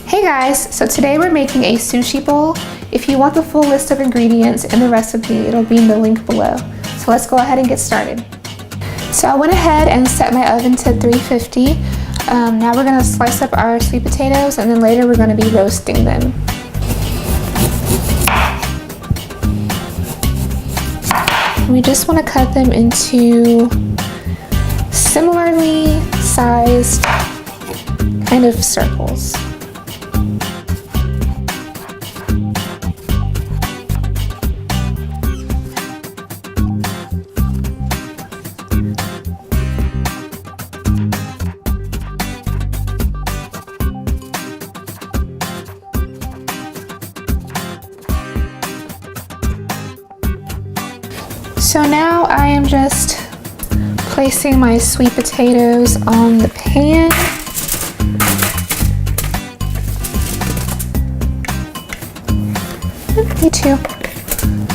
Hey guys, so today we're making a sushi bowl. If you want the full list of ingredients and the recipe, it'll be in the link below. So let's go ahead and get started. So I went ahead and set my oven to 350. Now we're gonna slice up our sweet potatoes and then later we're gonna be roasting them. We just wanna cut them into similarly sized kind of circles. So now I am just placing my sweet potatoes on the pan. Me too.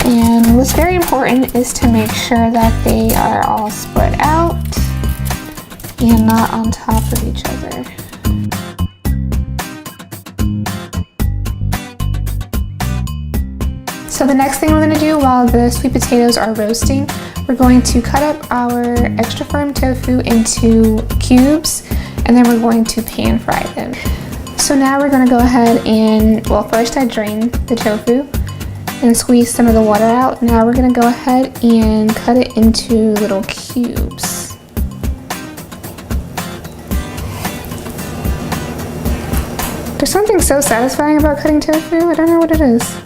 And what's very important is to make sure that they are all spread out and not on top of each other. So the next thing we're going to do while the sweet potatoes are roasting, we're going to cut up our extra firm tofu into cubes and then we're going to pan fry them. So now we're going to go ahead and, well, first I drained the tofu and squeeze some of the water out. Now we're going to go ahead and cut it into little cubes. There's something so satisfying about cutting tofu. I don't know what it is.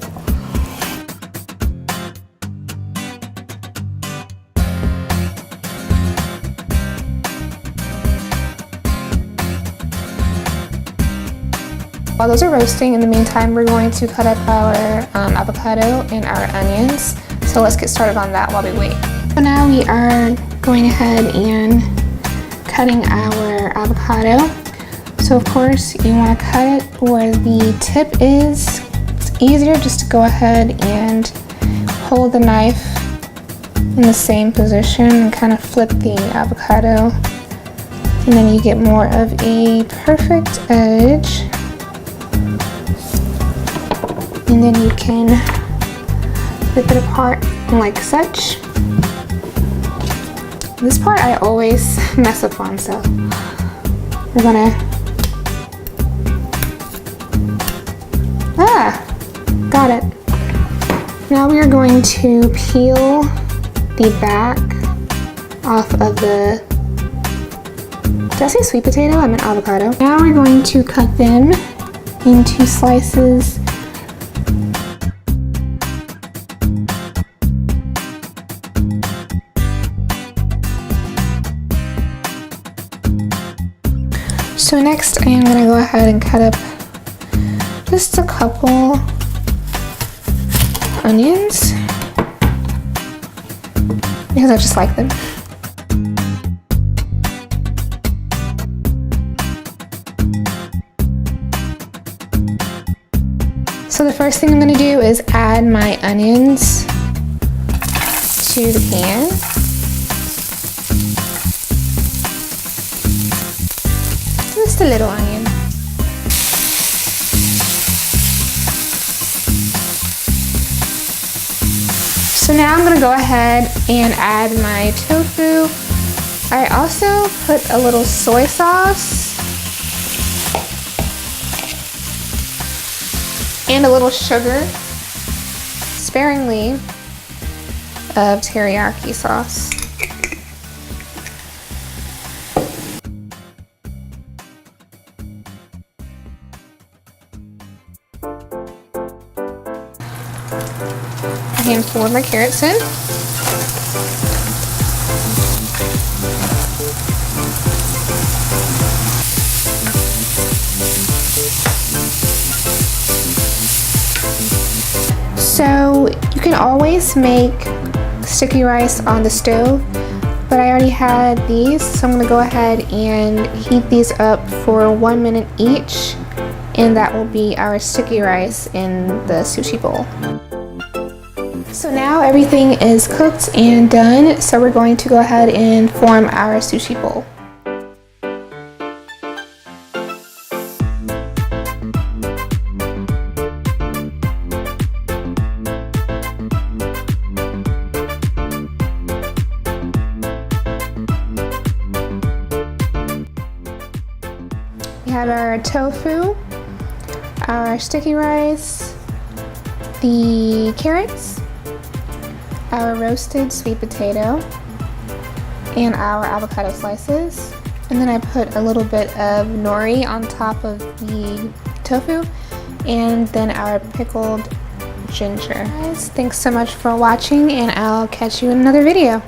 While those are roasting, in the meantime, we're going to cut up our avocado and our onions. So let's get started on that while we wait. So now we are going ahead and cutting our avocado. So of course, you want to cut it where the tip is. It's easier just to go ahead and hold the knife in the same position and kind of flip the avocado. And then you get more of a perfect edge. And then you can rip it apart like such. This part I always mess up on, so we're gonna, got it. Now we are going to peel the back off of the, did I say sweet potato? I meant avocado. Now we're going to cut them into slices. So next I am going to go ahead and cut up just a couple onions because I just like them. So the first thing I'm going to do is add my onions to the pan. Just a little onion. So now I'm going to go ahead and add my tofu. I also put a little soy sauce and a little sugar, sparingly, of teriyaki sauce. A handful of my carrots in. So you can always make sticky rice on the stove, but I already had these, so I'm going to go ahead and heat these up for 1 minute each, and that will be our sticky rice in the sushi bowl. So now everything is cooked and done, so we're going to go ahead and form our sushi bowl. have our tofu, our sticky rice, the carrots, our roasted sweet potato, and our avocado slices. And then I put a little bit of nori on top of the tofu, and then our pickled ginger. Guys, thanks so much for watching, and I'll catch you in another video.